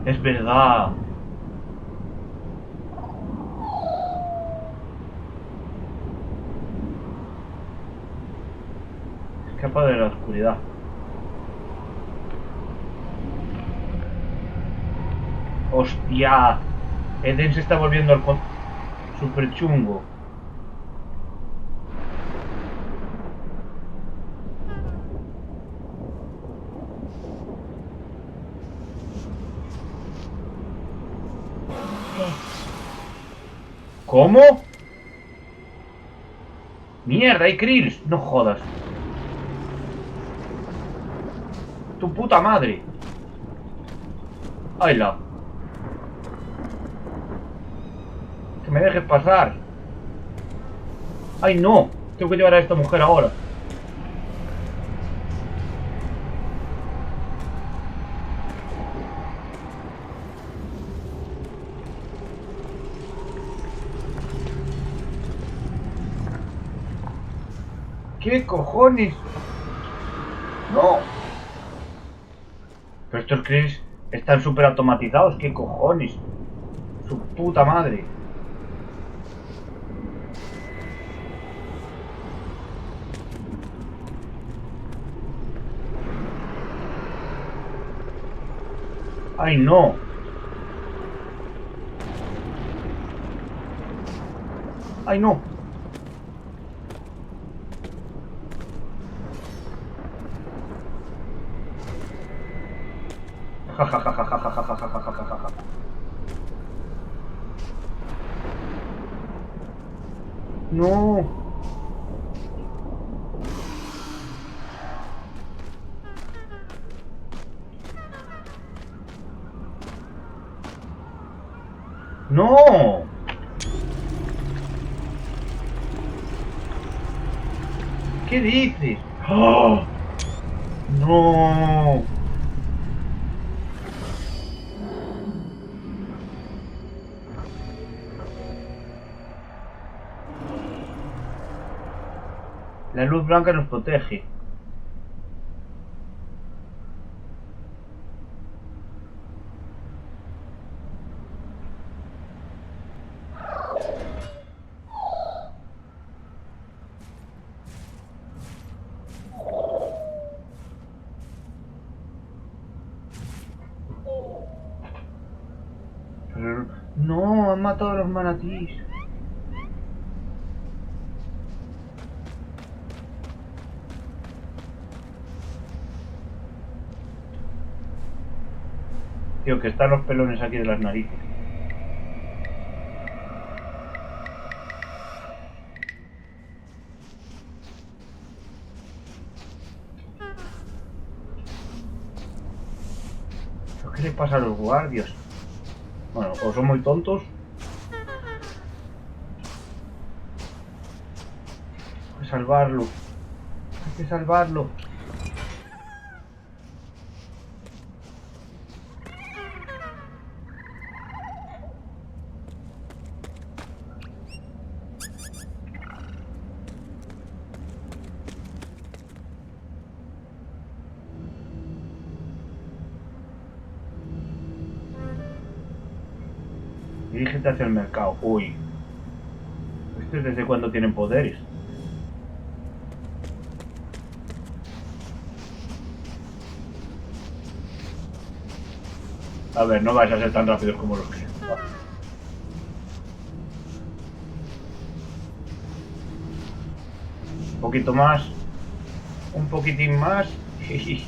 Es verdad. Escapa de la oscuridad. Hostia. Eden se está volviendo al super chungo. ¿Cómo? Mierda, hay Krills. No jodas. Tu puta madre. ¡Hala! Que me dejes pasar. ¡Ay, no! Tengo que llevar a esta mujer ahora. ¿Qué cojones? ¡No! Pero estos Krills están súper automatizados. ¿Qué cojones? Su puta madre. ¡Ay, no! ¡Ay, no! Ja, ja, ja, ja, ja, ja, ja, ja, ja, ja, ja, ja. ¡No! ¡No! ¿Qué dices? ¡Oh! ¡No! La luz blanca nos protege. Pero... ¡No! Han matado a los manatís. Tío, que están los pelones aquí de las narices. ¿Pero qué le pasa a los guardias? Bueno, o son muy tontos. Hay que salvarlo. Hay que salvarlo. Dirígete hacia el mercado. Uy. ¿Esto es desde cuándo tienen poderes? A ver, no vais a ser tan rápidos como los que... Un poquito más. Un poquitín más. Y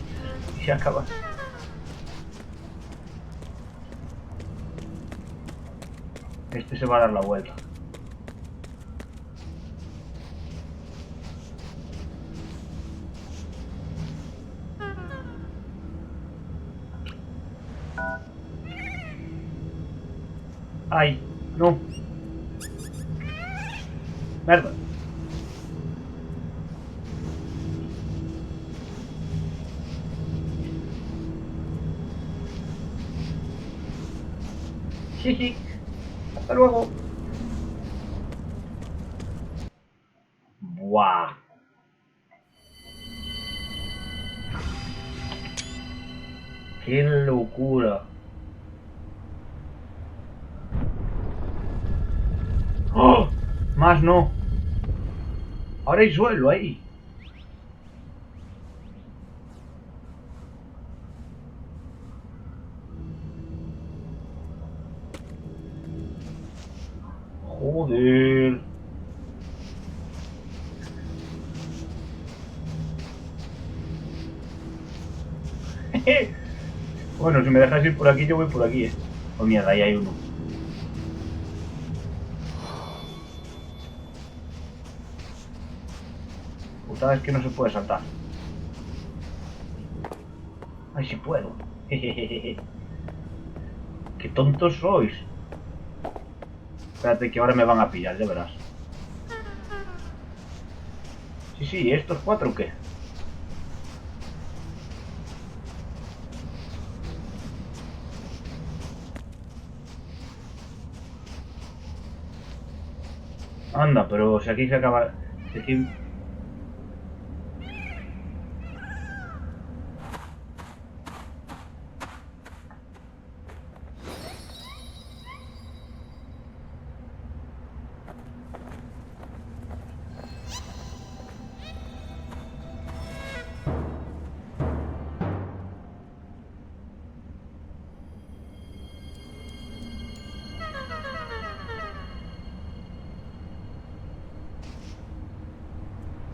se acaba. Este se va a dar la vuelta. ¡Ay! ¡No! ¡Merda! Jiji. Hasta luego. Buah. Qué locura. Más no. Ahora hay suelo ahí. Joder. Bueno, si me dejas ir por aquí, yo voy por aquí, Oh, mierda, ahí hay uno. Putada, es que no se puede saltar. Ay, si puedo. Qué tontos sois. Espérate que ahora me van a pillar, ya verás. Sí, sí, ¿estos cuatro o qué? Anda, pero si aquí se acaba... Si aquí...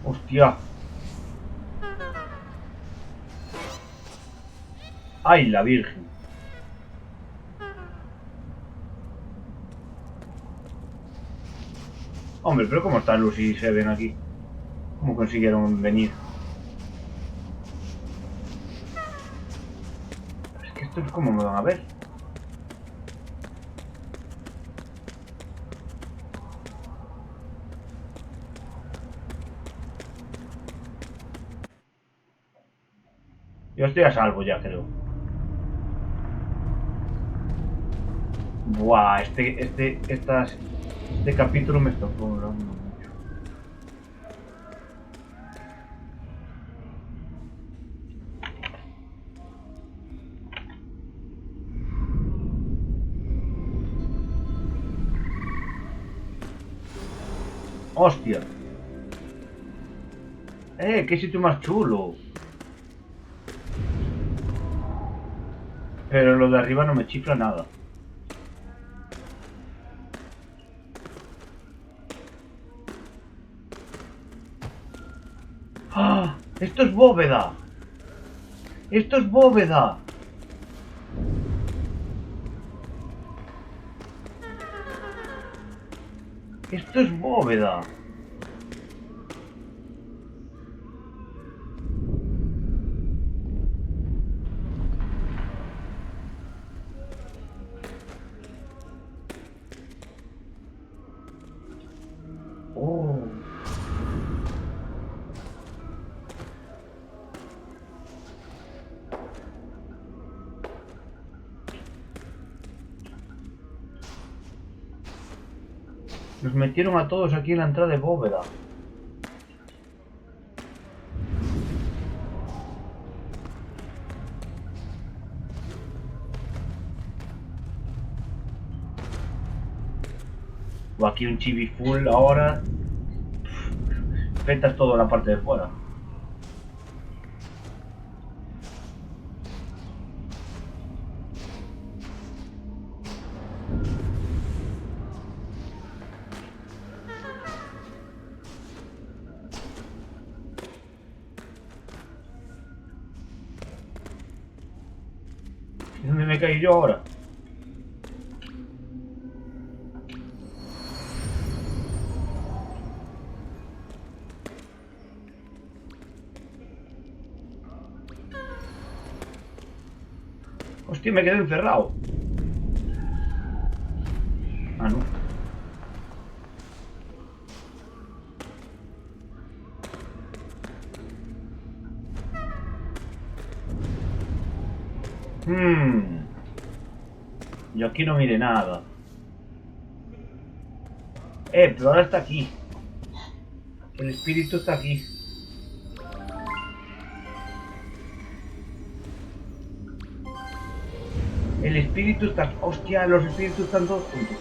¡Hostia! ¡Ay, la Virgen! Hombre, pero ¿cómo está Lucy y Seven aquí? ¿Cómo consiguieron venir? Es que estos, ¿cómo me van a ver? Yo estoy a salvo ya, creo. Buah, este capítulo me está colando mucho. ¡Hostia! ¡Qué sitio más chulo! Pero lo de arriba no me chifla nada. ¡Ah! ¡Esto es bóveda! ¡Esto es bóveda! ¡Esto es bóveda! ¡Oh! Nos metieron a todos aquí en la entrada de bóveda. O aquí un chibi full ahora. Petas toda la parte de fuera. ¿Y dónde me caí yo ahora? Hostia, me quedé encerrado. Ah, no. Yo aquí no mire nada. Pero ahora está aquí. El espíritu está aquí. El espíritu está... Hostia, los espíritus están todos juntos.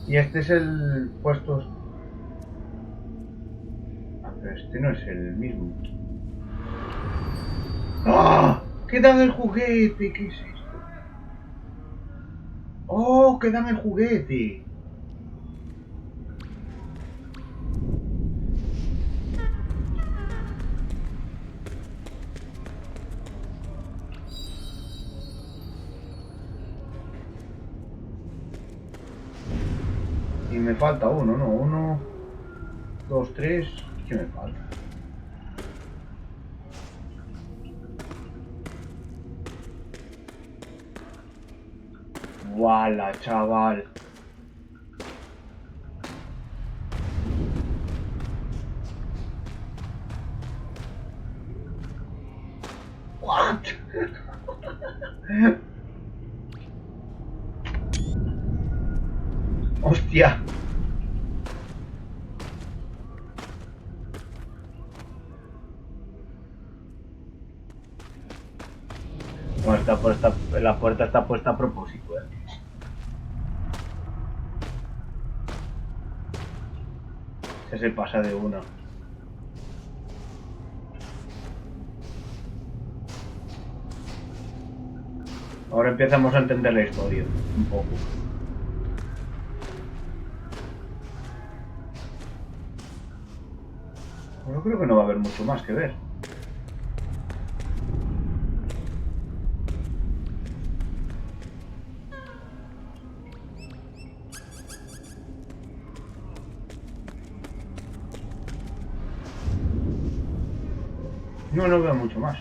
Y este es el puesto... Ah, pero este no es el mismo. ¡Ah! ¡Que dan el juguete! ¿Qué es esto? ¡Oh! ¡Que dan el juguete! Y me falta uno, ¿no? Uno, dos, tres... ¿Qué me falta? ¡Wala, chaval! ¿What? ¡Hostia! Bueno, la puerta está puesta a propósito, ¿eh? Se pasa de uno. Ahora empezamos a entender la historia, un poco. Yo creo que no va a haber mucho más que ver. No veo mucho más.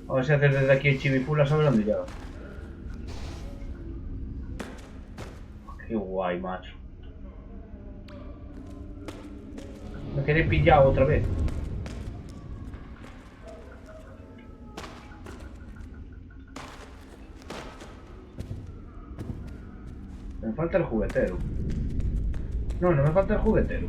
A ver si haces desde aquí el chivipula sobre dónde llega. Qué guay, macho. Me quedé pillado otra vez. Me falta el juguetero. No me falta el juguetero.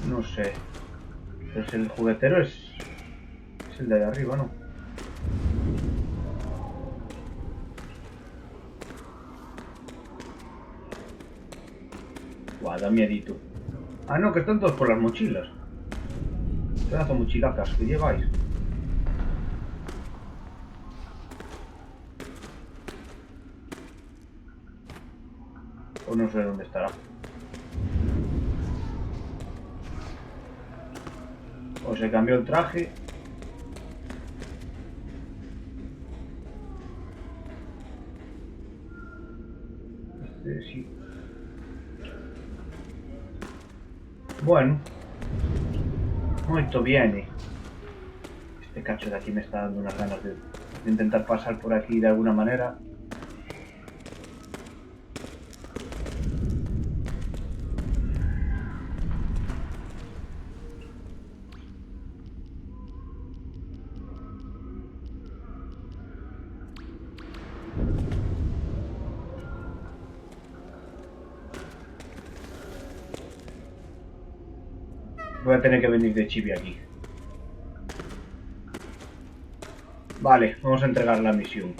No sé. Pues el juguetero es el de arriba, ¿no? Guau, da miedito. Ah, no, que están todos por las mochilas. Pedazo de mochilacas que lleváis. O no sé dónde estará. O se cambió el traje. Este sí. Bueno. Muy bien. Este cacho de aquí me está dando unas ganas de intentar pasar por aquí de alguna manera. Voy a tener que venir de chibi aquí. Vale, vamos a entregar la misión.